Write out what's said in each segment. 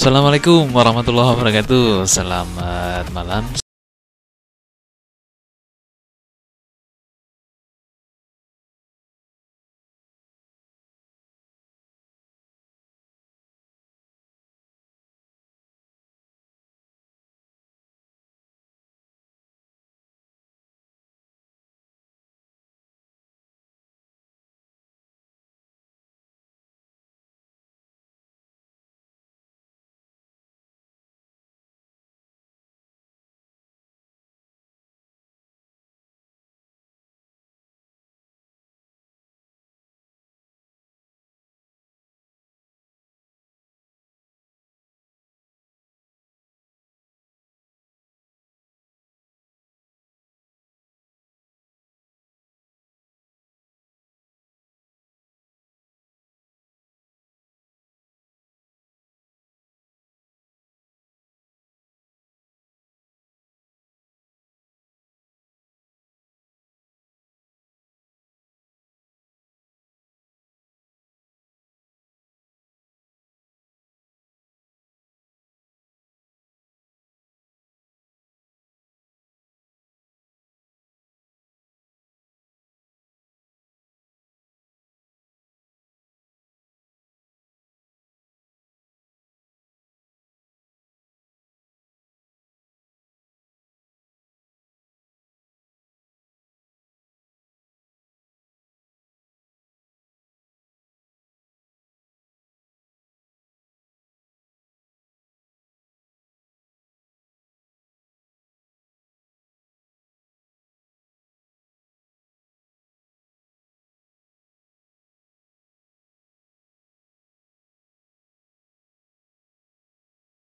Assalamualaikum warahmatullahi wabarakatuh. Selamat malam.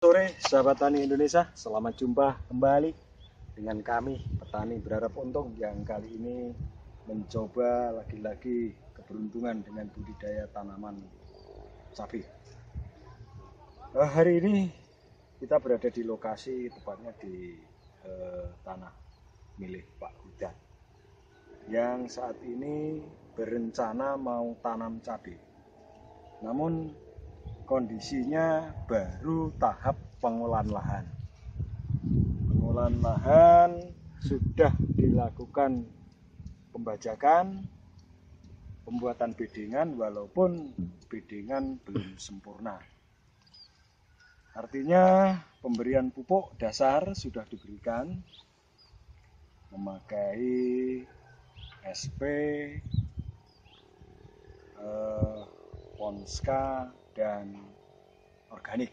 Sore sahabat tani Indonesia, selamat jumpa kembali dengan kami petani berharap untung yang kali ini mencoba lagi-lagi keberuntungan dengan budidaya tanaman cabai. Hari ini kita berada di lokasi, tepatnya di tanah milik Pak Hudan yang saat ini berencana mau tanam cabai. Namun kondisinya baru tahap pengolahan lahan. Pengolahan lahan sudah dilakukan pembajakan, pembuatan bedengan, walaupun bedengan belum sempurna. Artinya pemberian pupuk dasar sudah diberikan, memakai SP, Ponska, dan organik.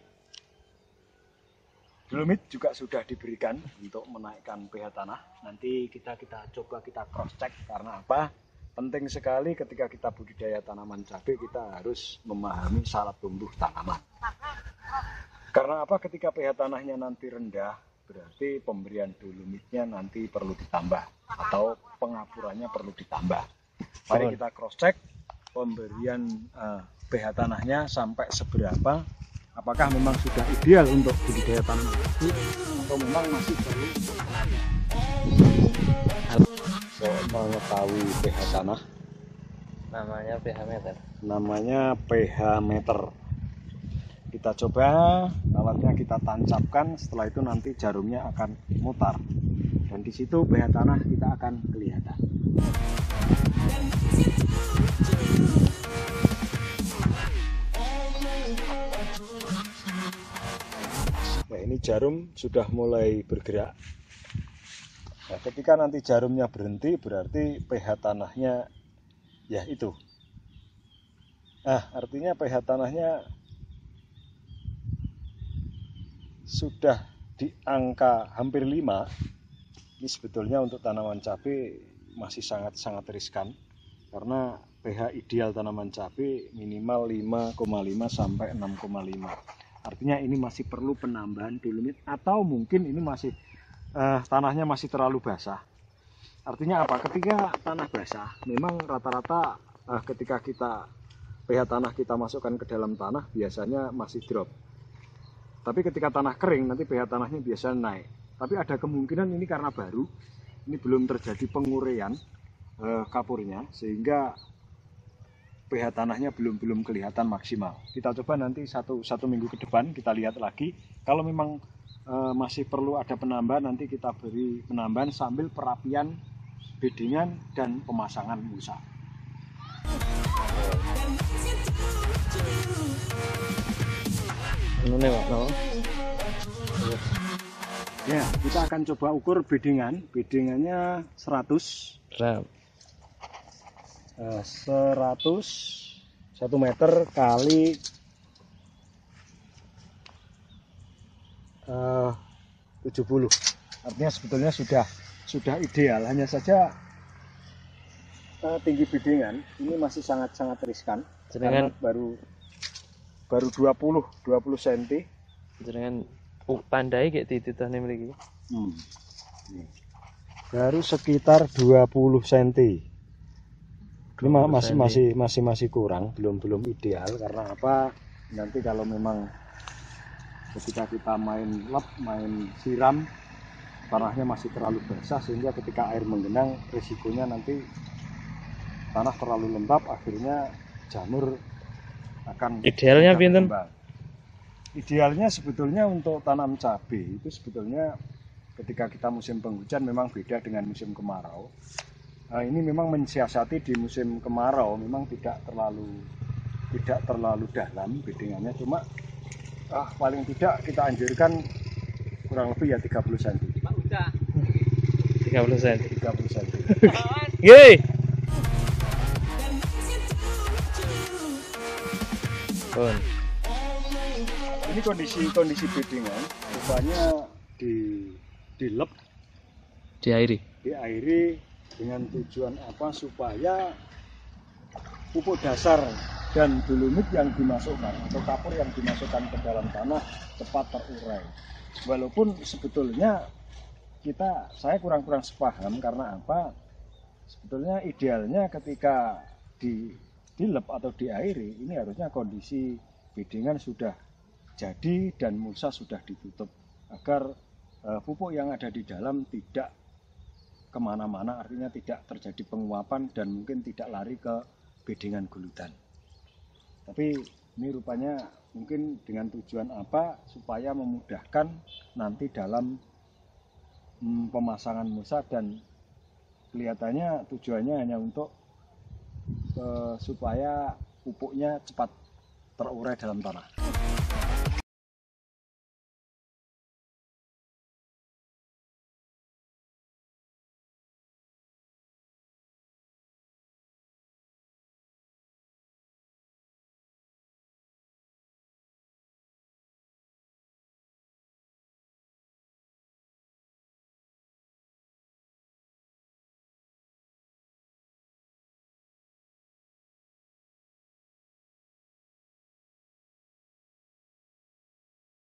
Dolomit juga sudah diberikan untuk menaikkan pH tanah. Nanti kita coba cross check, karena apa? Penting sekali ketika kita budidaya tanaman cabai, kita harus memahami syarat tumbuh tanaman. Karena apa? Ketika pH tanahnya nanti rendah, berarti pemberian dolomitnya nanti perlu ditambah atau pengapurannya perlu ditambah. Mari kita cross check pemberian pH tanahnya sampai seberapa, apakah memang sudah ideal untuk budidaya tanaman cabai atau memang masih perlu mengetahui pH tanah. Namanya pH meter. Namanya pH meter. Kita coba alatnya, kita tancapkan, setelah itu nanti jarumnya akan mutar dan di situ pH tanah kita akan kelihatan. Nah, ini jarum sudah mulai bergerak. Nah, ketika nanti jarumnya berhenti, berarti pH tanahnya ya itu. Nah, artinya pH tanahnya sudah di angka hampir 5. Ini sebetulnya untuk tanaman cabai masih sangat riskan, karena pH ideal tanaman cabai minimal 5,5 sampai 6,5. Artinya ini masih perlu penambahan dolomit, atau mungkin ini masih tanahnya masih terlalu basah. Artinya apa? Ketika tanah basah, memang rata-rata ketika kita pH tanah kita masukkan ke dalam tanah biasanya masih drop. Tapi ketika tanah kering, nanti pH tanahnya biasanya naik. Tapi ada kemungkinan ini karena baru, ini belum terjadi penguraian kapurnya, sehingga pH tanahnya belum kelihatan maksimal. Kita coba nanti satu minggu ke depan kita lihat lagi. Kalau memang masih perlu ada penambahan, nanti kita beri penambahan sambil perapian beddingan dan pemasangan musa. Ini Pak, no. Ya, kita akan coba ukur beddingannya 100 Gram. 1 meter kali 70. Artinya sebetulnya sudah ideal, hanya saja tinggi beddingan ini masih sangat riskan. Jenengan Karena baru 20 cm. jenengan pandai kayak tititane mriki. Nih. Baru sekitar 20 cm. Ini masih kurang, belum ideal. Karena apa? Nanti kalau memang ketika kita main siram, tanahnya masih terlalu basah, sehingga ketika air menggenang risikonya nanti tanah terlalu lembab, akhirnya jamur akan Idealnya pinten? berkembang. Idealnya sebetulnya untuk tanam cabai itu sebetulnya ketika kita musim penghujan memang beda dengan musim kemarau. Nah, ini memang mensiasati di musim kemarau memang tidak terlalu dalam beddingannya, cuma paling tidak kita anjurkan kurang lebih ya 30 cm. 30 cm. 30 cm. Yeay. Pun. Ini kondisi beddingan rupanya dilep, diairi dengan tujuan apa? Supaya pupuk dasar dan dolomit yang dimasukkan atau kapur yang dimasukkan ke dalam tanah cepat terurai. Walaupun sebetulnya saya kurang sepaham karena apa? Sebetulnya idealnya ketika dilep atau diairi, ini harusnya kondisi beddingan sudah jadi dan mulsa sudah ditutup agar pupuk yang ada di dalam tidak kemana-mana, artinya tidak terjadi penguapan dan mungkin tidak lari ke beddingan guludan. Tapi ini rupanya mungkin dengan tujuan apa? Supaya memudahkan nanti dalam pemasangan musa, dan kelihatannya tujuannya hanya untuk supaya pupuknya cepat terurai dalam tanah.